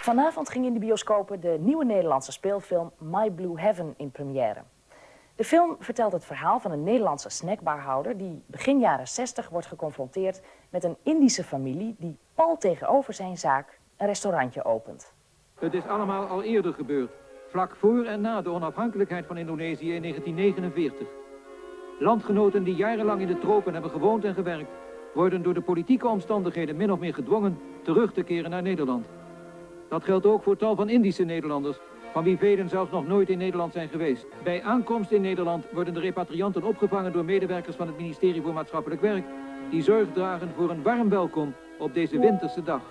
Vanavond ging in de bioscopen de nieuwe Nederlandse speelfilm My Blue Heaven in première. De film vertelt het verhaal van een Nederlandse snackbarhouder die begin jaren 60 wordt geconfronteerd met een Indische familie die pal tegenover zijn zaak een restaurantje opent. Het is allemaal al eerder gebeurd, vlak voor en na de onafhankelijkheid van Indonesië in 1949. Landgenoten die jarenlang in de tropen hebben gewoond en gewerkt, worden door de politieke omstandigheden min of meer gedwongen terug te keren naar Nederland. Dat geldt ook voor tal van Indische Nederlanders, van wie velen zelfs nog nooit in Nederland zijn geweest. Bij aankomst in Nederland worden de repatrianten opgevangen door medewerkers van het ministerie voor Maatschappelijk Werk, die zorg dragen voor een warm welkom op deze winterse dag.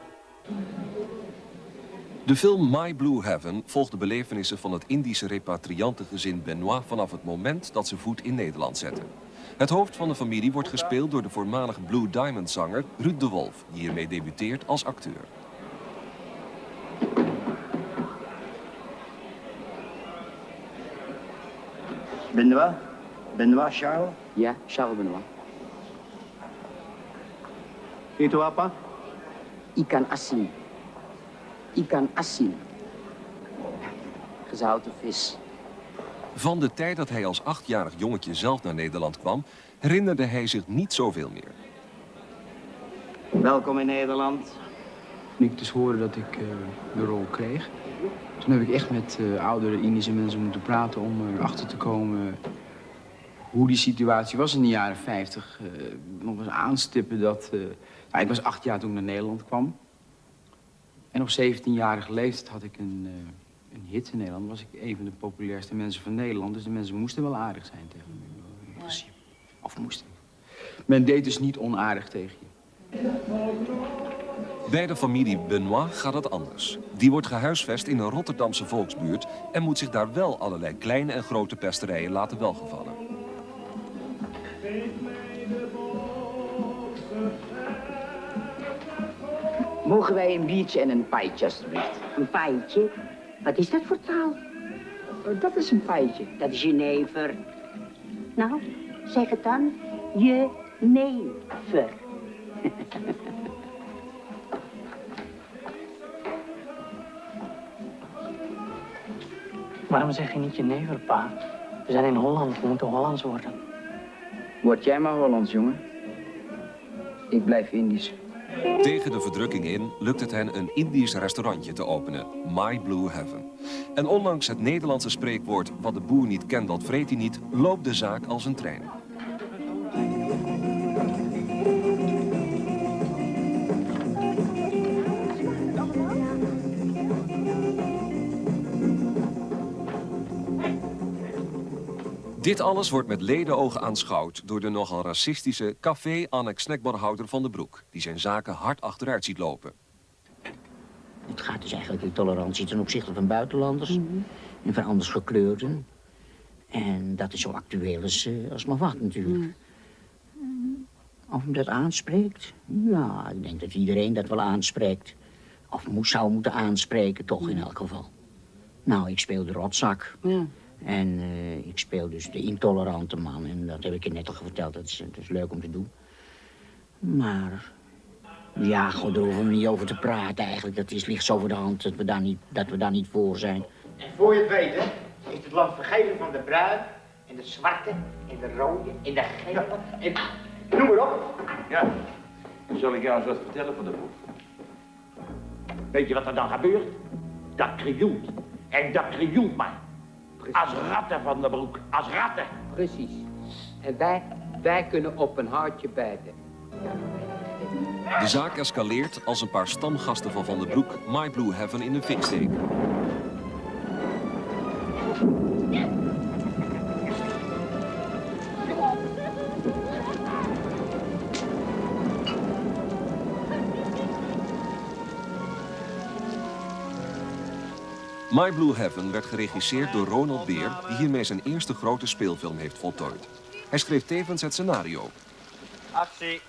De film My Blue Heaven volgt de belevenissen van het Indische repatriantengezin Benoit vanaf het moment dat ze voet in Nederland zetten. Het hoofd van de familie wordt gespeeld door de voormalige Blue Diamond zanger Ruud de Wolf, die hiermee debuteert als acteur. Benoit? Benoit Charles? Ja, Charles Benoit. Itu apa? Ikan asin. Ikan asin. Gezouten vis. Van de tijd dat hij als 8-jarig jongetje zelf naar Nederland kwam, herinnerde hij zich niet zoveel meer. Welkom in Nederland. Toen ik dus hoorde dat ik de rol kreeg, toen heb ik echt met oudere Indische mensen moeten praten om erachter te komen hoe die situatie was in de jaren 50. Nog eens aanstippen dat... nou, ik was 8 jaar toen ik naar Nederland kwam. En op 17-jarige leeftijd had ik een hit in Nederland. Was ik een van de populairste mensen van Nederland. Dus de mensen moesten wel aardig zijn tegen me, in principe. Of moesten. Men deed dus niet onaardig tegen je. Bij de familie Benoit gaat het anders. Die wordt gehuisvest in een Rotterdamse volksbuurt en moet zich daar wel allerlei kleine en grote pesterijen laten welgevallen. Mogen wij een biertje en een pijtje, alstublieft? Een pijntje? Wat is dat voor taal? Dat is een pijtje. Dat is jenever. Nou, zeg het dan. Jenever. Waarom zeg je niet jenever, pa? We zijn in Holland, we moeten Hollands worden. Word jij maar Hollands, jongen. Ik blijf Indisch. Tegen de verdrukking in lukt het hen een Indisch restaurantje te openen, My Blue Heaven. En ondanks het Nederlandse spreekwoord wat de boer niet kent, dat vreet hij niet, loopt de zaak als een trein. Dit alles wordt met ledenogen aanschouwd door de nogal racistische café-annex snackbarhouder Van den Broek, die zijn zaken hard achteruit ziet lopen. Het gaat dus eigenlijk in tolerantie ten opzichte van buitenlanders. En van anders gekleurden. En dat is zo actueel als maar wat natuurlijk. Of hem dat aanspreekt? Ja, ik denk dat iedereen dat wel aanspreekt. Of zou moeten aanspreken, toch in elk geval. Nou, ik speel de rotzak. Ja. En ik speel dus de intolerante man. En dat heb ik je net al verteld. Dat is leuk om te doen. Maar ja, god, daar hoeven we niet over te praten eigenlijk. Ligt zo voor de hand dat we daar niet voor zijn. En voor je het weet, hè, is het land vergeven van de bruin en de zwarte en de rode en de gele en noem maar op. Ja, zal ik jou eens wat vertellen van de boek? Weet je wat er dan gebeurt? Dat krioelt. En dat krioelt maar. Als ratten, Van den Broek, als ratten. Precies. En wij kunnen op een hartje bijten. De zaak escaleert als een paar stamgasten van Van den Broek My Blue Heaven in de fik steken. My Blue Heaven werd geregisseerd door Ronald Beer, die hiermee zijn eerste grote speelfilm heeft voltooid. Hij schreef tevens het scenario. Actie.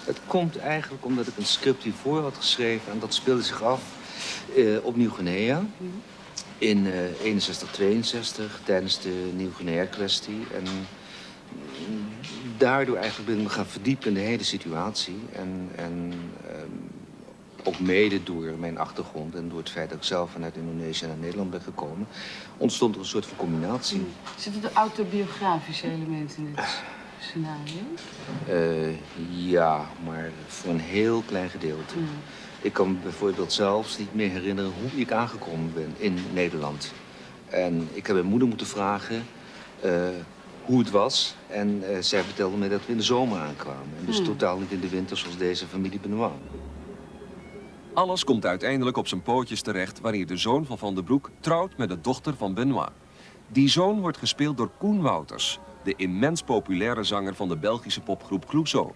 Het komt eigenlijk omdat ik een script hiervoor had geschreven en dat speelde zich af op Nieuw-Guinea in 61-62 tijdens de Nieuw-Guinea-kwestie. En daardoor eigenlijk ben ik me gaan verdiepen in de hele situatie en ook mede door mijn achtergrond en door het feit dat ik zelf vanuit Indonesië naar Nederland ben gekomen, ontstond er een soort van combinatie. Zitten er autobiografische elementen in dit scenario? Ja, maar voor een heel klein gedeelte. Ik kan me bijvoorbeeld zelfs niet meer herinneren hoe ik aangekomen ben in Nederland. En ik heb mijn moeder moeten vragen hoe het was. En zij vertelde me dat we in de zomer aankwamen. En dus totaal niet in de winter zoals deze familie Benoit. Alles komt uiteindelijk op zijn pootjes terecht wanneer de zoon van Van den Broek trouwt met de dochter van Benoit. Die zoon wordt gespeeld door Koen Wouters, de immens populaire zanger van de Belgische popgroep Clouseau.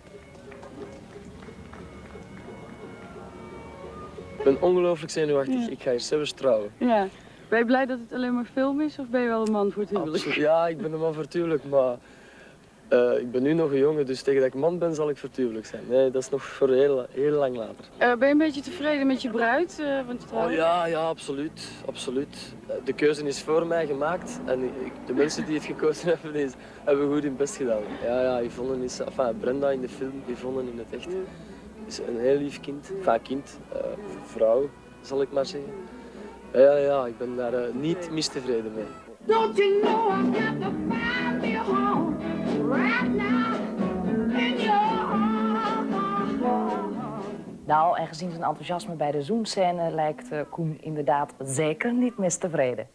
Ik ben ongelooflijk zenuwachtig. Ik ga hier zelfs trouwen. Ja. Ben je blij dat het alleen maar film is of ben je wel een man voor het huwelijk? Absoluut. Ja, ik ben een man voor het huwelijk, maar ik ben nu nog een jongen, dus tegen dat ik man ben zal ik voor het huwelijk zijn. Nee, dat is nog voor heel lang later. Ben je een beetje tevreden met je bruid? Ja, absoluut. Absoluut. De keuze is voor mij gemaakt en de mensen die het gekozen hebben, hebben goed hun best gedaan. Ja, Yvonne is, Brenda in de film, Yvonne in het echt, is een heel lief kind. Vrouw, zal ik maar zeggen. Ja, ik ben daar niet mistevreden mee. Don't you know I've got to find me a home right now in your arms. Nou, en gezien zijn enthousiasme bij de zoenscène lijkt Koen inderdaad zeker niet mistevreden.